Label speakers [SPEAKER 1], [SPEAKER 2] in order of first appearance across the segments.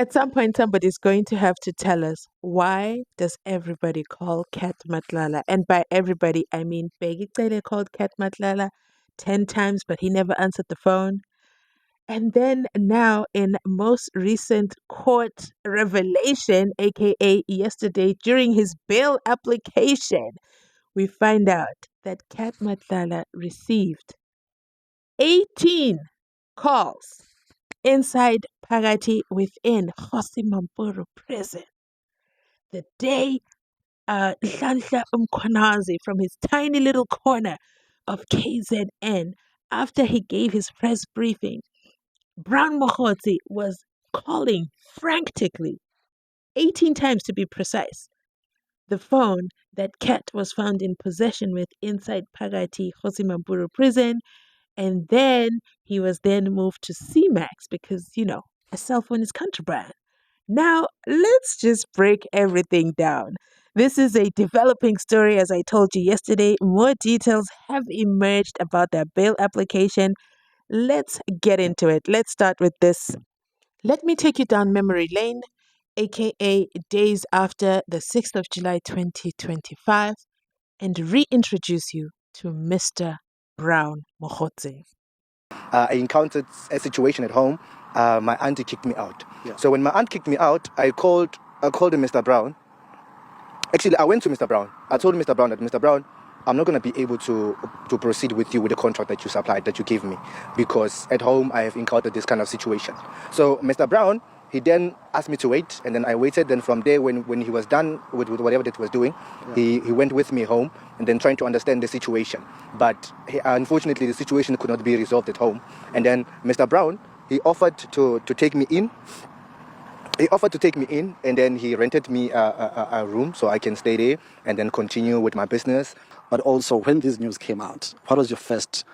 [SPEAKER 1] At some point, somebody's going to have to tell us, why does everybody call Cat Matlala? And by everybody, I mean Peggy Cele called Cat Matlala 10 times, but he never answered the phone. And then now, in most recent court revelation, aka yesterday during his bail application, we find out that Cat Matlala received 18 calls inside Pagati within Vusimuzi prison the day Nhlanhla Mkhwanazi from his tiny little corner of KZN, after he gave his press briefing, Brown Magotsi was calling frantically, 18 times to be precise, the phone that Cat was found in possession with inside Pagati Vusimuzi prison. And then he was then moved to CMAX because, a cell phone is contraband. Now, let's just break everything down. This is a developing story, as I told you yesterday. More details have emerged about their bail application. Let's get into it. Let's start with this. Let me take you down memory lane, aka days after the 6th of July 2025, and reintroduce you to Mr. Brown Magotsi.
[SPEAKER 2] I encountered a situation at home. My auntie kicked me out.
[SPEAKER 3] Yeah.
[SPEAKER 2] So when my aunt kicked me out, I called him Mr. Brown. Actually, I went to Mr. Brown. I told Mr. Brown that, Mr. Brown, I'm not going to be able to proceed with you with the contract that you supplied, that you gave me, because at home I have encountered this kind of situation. So Mr. Brown, he then asked me to wait, and then I waited. Then from there, when he was done with whatever that he was doing, he went with me home and then trying to understand the situation. But unfortunately, the situation could not be resolved at home. And then Mr. Brown, he offered to take me in. He offered to take me in, and then he rented me a room so I can stay there and then continue with my business.
[SPEAKER 3] But also, when this news came out, what was your first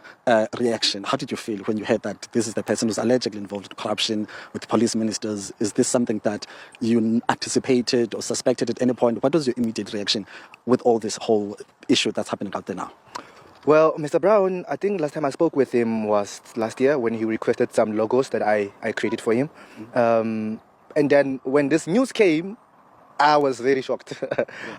[SPEAKER 3] reaction? How did you feel when you heard that this is the person who's allegedly involved in corruption with police ministers? Is this something that you anticipated or suspected at any point? What was your immediate reaction with all this whole issue that's happening out there now?
[SPEAKER 2] Well, Mr. Brown, I think last time I spoke with him was last year when he requested some logos that I created for him. And then when this news came, I was very shocked.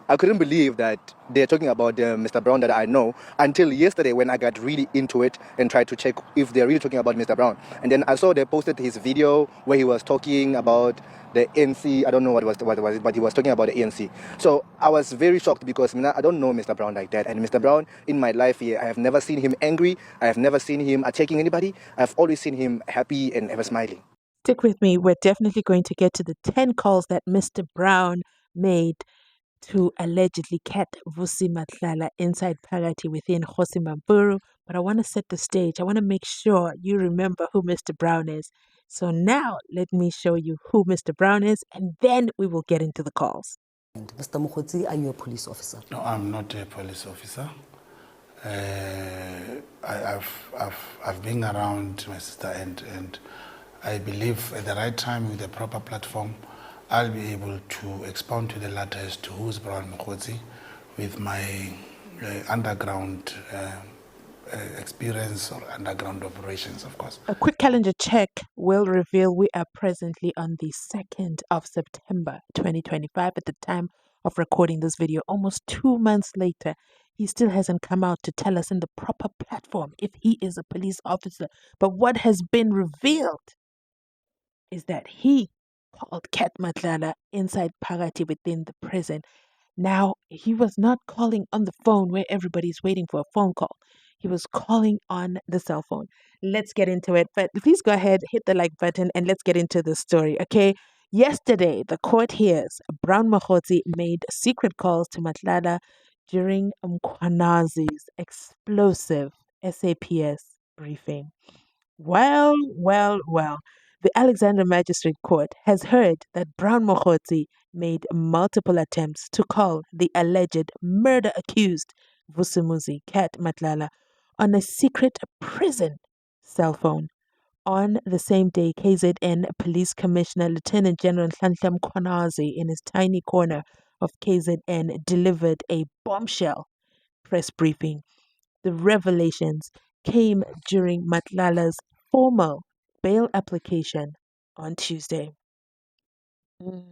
[SPEAKER 2] I couldn't believe that they're talking about Mr. Brown that I know until yesterday when I got really into it and tried to check if they're really talking about Mr. Brown. And then I saw they posted his video where he was talking about the ANC. I don't know what was it, but he was talking about the ANC. So I was very shocked because I don't know Mr. Brown like that. And Mr. Brown, in my life here, I have never seen him angry. I have never seen him attacking anybody. I've always seen him happy and ever smiling.
[SPEAKER 1] Stick with me. We're definitely going to get to the 10 calls that Mr. Brown made to allegedly cat Vusi Matlala inside Pagati within Vusimuzi. But I want to set the stage. I want to make sure you remember who Mr. Brown is. So now let me show you who Mr. Brown is, and then we will get into the calls.
[SPEAKER 4] Mr. Magotsi, are you a police officer?
[SPEAKER 5] No, I'm not a police officer. I've been around my sister, and I believe at the right time with the proper platform, I'll be able to expound to the latter as to who's Brown Magotsi with my underground experience or underground operations, of course.
[SPEAKER 1] A quick calendar check will reveal we are presently on the 2nd of September 2025 at the time of recording this video. Almost 2 months later, he still hasn't come out to tell us in the proper platform if he is a police officer. But what has been revealed is that he called Cat Matlala inside Pagati within the prison. Now, he was not calling on the phone where everybody's waiting for a phone call. He was calling on the cell phone. Let's get into it. But please go ahead, hit the like button, and let's get into the story, okay? Yesterday, the court hears Brown Magotsi made secret calls to Matlala during Mkhwanazi's explosive SAPS briefing. Well. The Alexandra Magistrate Court has heard that Brown Magotsi made multiple attempts to call the alleged murder-accused Vusimuzi Cat Matlala on a secret prison cell phone. On the same day, KZN Police Commissioner Lieutenant General Nhlanhla Mkhwanazi in his tiny corner of KZN delivered a bombshell press briefing. The revelations came during Matlala's formal bail application on Tuesday. Mm.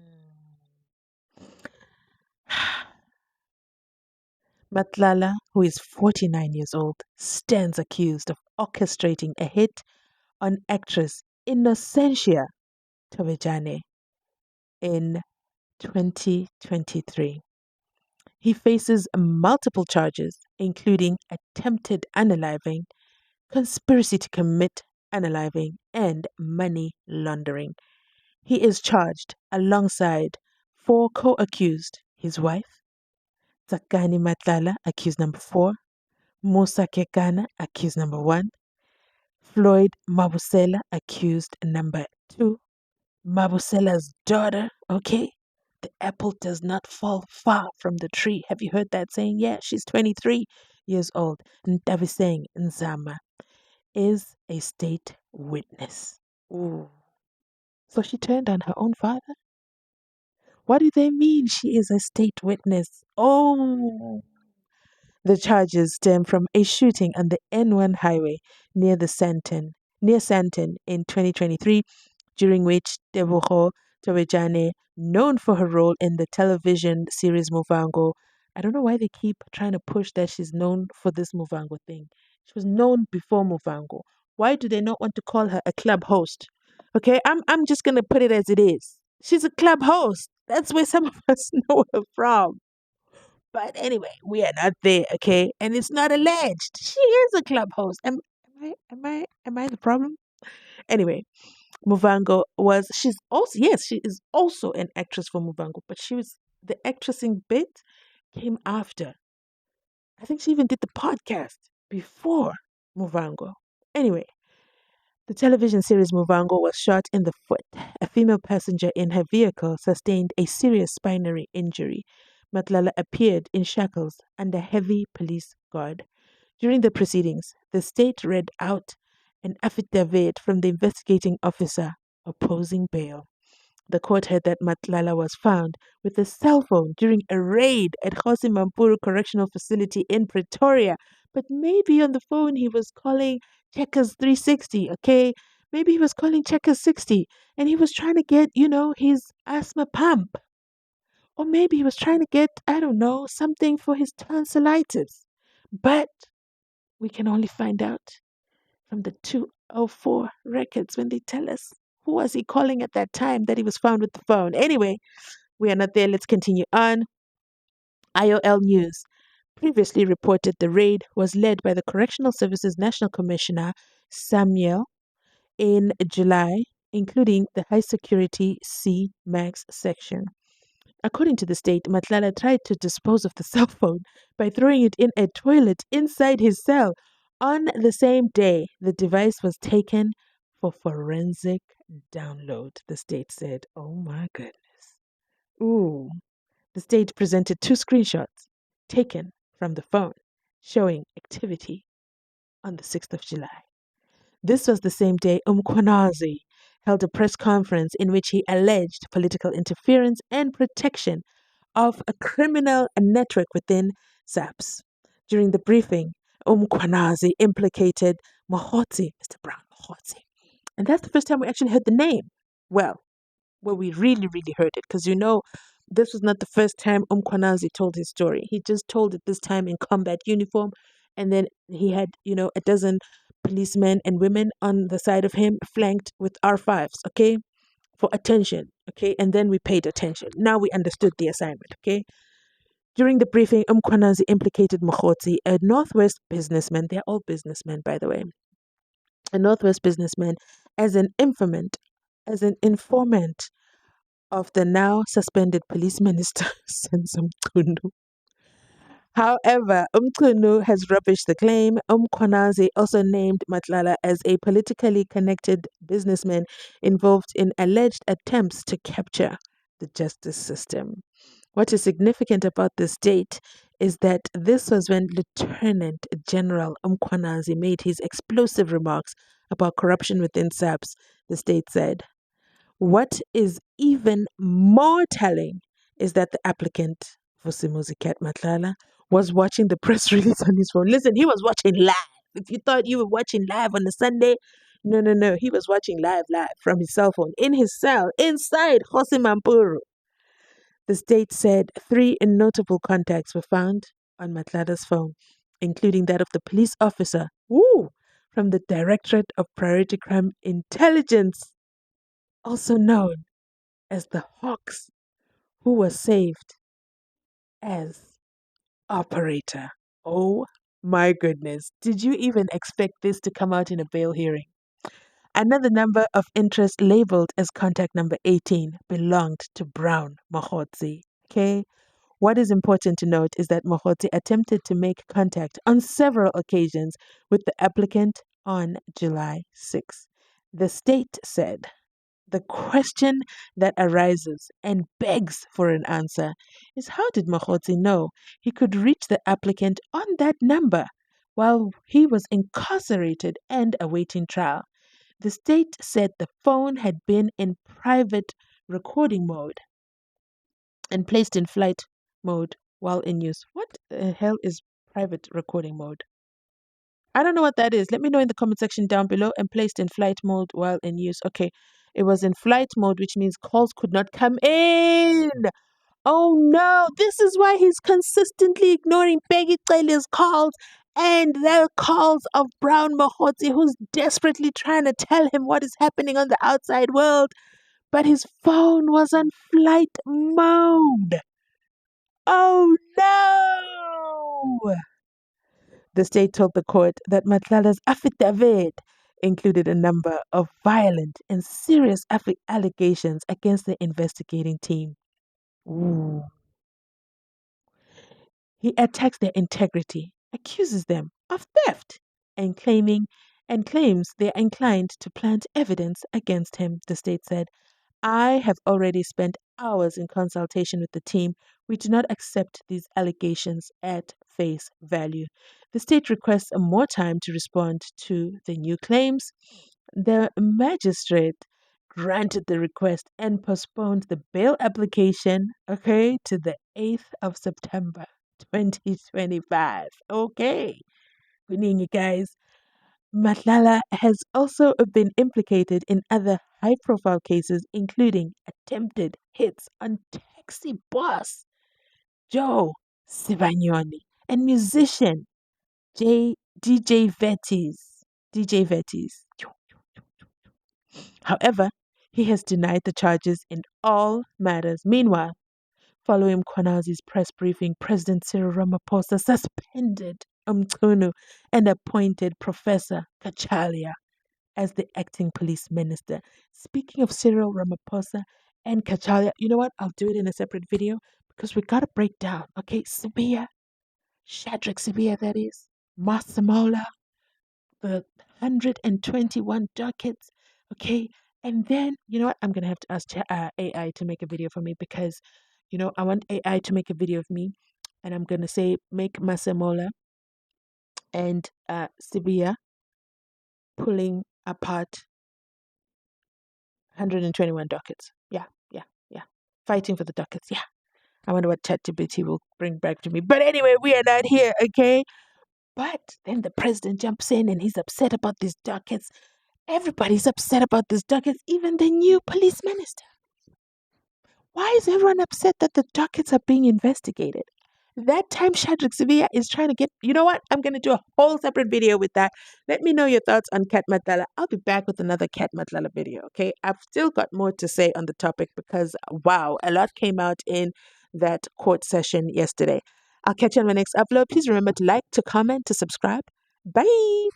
[SPEAKER 1] Matlala, who is 49 years old, stands accused of orchestrating a hit on actress Innocentia Tovejane in 2023. He faces multiple charges, including attempted unaliving, conspiracy to commit unaliving, and money laundering. He is charged alongside four co-accused: his wife, Tsakani Matlala, accused number 4, Musa Kekana, accused number 1, Floyd Mabusela, accused number 2, Mabusela's daughter, okay? The apple does not fall far from the tree. Have you heard that saying? Yeah, she's 23 years old. Ntabiseng Nzama is a state witness. Ooh. So she turned on her own father? What do they mean she is a state witness? Oh, the charges stem from a shooting on the N1 highway near Santon in 2023, during which Tebogo Tobejane, known for her role in the television series Muvango, I don't know why they keep trying to push that she's known for this Muvango thing. She was known before Muvango. Why do they not want to call her a club host? Okay, I'm just gonna put it as it is. She's a club host. That's where some of us know her from. But anyway, we are not there, okay? And it's not alleged. She is a club host. Am I the problem? Anyway, Muvango was she's also yes, she is also an actress for Muvango, but she was the actressing bit came after. I think she even did the podcast before Muvango. Anyway, the television series Muvango was shot in the foot. A female passenger in her vehicle sustained a serious spinal injury. Matlala appeared in shackles under heavy police guard. During the proceedings, the state read out an affidavit from the investigating officer opposing bail. The court heard that Matlala was found with a cell phone during a raid at Kgosi Mampuru Correctional Facility in Pretoria. But maybe on the phone he was calling Checkers 360, okay? Maybe he was calling Checkers 60 and he was trying to get, his asthma pump. Or maybe he was trying to get, I don't know, something for his tonsillitis. But we can only find out from the 204 records when they tell us who was he calling at that time that he was found with the phone. Anyway, we are not there. Let's continue on. IOL News previously reported the raid was led by the Correctional Services National Commissioner Samuel in July, including the high security C Max section. According to the state, Matlala tried to dispose of the cell phone by throwing it in a toilet inside his cell. On the same day, the device was taken for forensic download, the state said. Oh my goodness. Ooh. The state presented 2 screenshots taken from the phone showing activity on the 6th of July. This was the same day Mkhwanazi held a press conference in which he alleged political interference and protection of a criminal network within SAPS. During the briefing, Mkhwanazi implicated Magotsi, Mr. Brown Magotsi. And that's the first time we actually heard the name. Well, we really, really heard it, because this was not the first time Mkhwanazi told his story. He just told it this time in combat uniform, and then he had, a dozen policemen and women on the side of him, flanked with R5s, okay, for attention, okay, and then we paid attention. Now we understood the assignment, okay. During the briefing, Mkhwanazi implicated Magotsi, a Northwest businessman. They're all businessmen, by the way. A Northwest businessman, as an informant of the now suspended police minister, Senzo Mchunu. However, Mchunu has rubbished the claim. Mkhwanazi also named Matlala as a politically connected businessman involved in alleged attempts to capture the justice system. What is significant about this date is that this was when Lieutenant General Mkhwanazi made his explosive remarks about corruption within SAPS, the state said. What is even more telling is that the applicant, Vusimuzi Matlala, was watching the press release on his phone. Listen, he was watching live. If you thought you were watching live on a Sunday, No. He was watching live from his cell phone in his cell inside Jose Mampuru. The state said 3 notable contacts were found on Matlala's phone, including that of the police officer from the Directorate of Priority Crime Intelligence, also known as the Hawks, who was saved as operator. Oh my goodness. Did you even expect this to come out in a bail hearing? Another number of interest labeled as contact number 18 belonged to Brown Magotsi. Okay? What is important to note is that Magotsi attempted to make contact on several occasions with the applicant on July 6. The state said the question that arises and begs for an answer is, how did Magotsi know he could reach the applicant on that number while he was incarcerated and awaiting trial? The state said the phone had been in private recording mode and placed in flight mode while in use. What the hell is private recording mode? I don't know what that is. Let me know in the comment section down below. And placed in flight mode while in use. Okay, it was in flight mode, which means calls could not come in. Oh no, this is why he's consistently ignoring Peggy Taylor's calls and the calls of Brown Magotsi, who's desperately trying to tell him what is happening on the outside world. But his phone was on flight mode. Oh no! The state told the court that Matlala's affidavit included a number of violent and serious allegations against the investigating team. Ooh. He attacks their integrity, accuses them of theft, and claims they're inclined to plant evidence against him, the state said. I have already spent hours in consultation with the team. We do not accept these allegations at face value. The state requests more time to respond to the new claims. The magistrate granted the request and postponed the bail application, to the 8th of September 2025. Okay. Good evening, you guys. Matlala has also been implicated in other high-profile cases, including attempted hits on taxi boss Joe Sibanyoni and musician DJ Vettes. However, he has denied the charges in all matters. Meanwhile, following Mkhwanazi's press briefing, President Cyril Ramaphosa suspended Umchunu and appointed Professor Kachalia as the acting police minister. Speaking of Cyril Ramaphosa and Kachalia, you know what? I'll do it in a separate video because we got to break down, Sibia, Shadrach Sibia, that is, Masamola, the 121 dockets, and then, you know what? I'm going to have to ask AI to make a video for me because, I want AI to make a video of me, and I'm going to say, make Masamola and Sibia pulling apart 121 dockets. Yeah. Fighting for the dockets. Yeah. I wonder what ChatGPT will bring back to me. But anyway, we are not here, okay? But then the president jumps in and he's upset about these dockets. Everybody's upset about these dockets, even the new police minister. Why is everyone upset that the dockets are being investigated? That time Shadrach Sibia is trying to get, you know what? I'm going to do a whole separate video with that. Let me know your thoughts on Cat Matlala. I'll be back with another Cat Matlala video, okay? I've still got more to say on the topic because, wow, a lot came out in that court session yesterday. I'll catch you on my next upload. Please remember to like, to comment, to subscribe. Bye!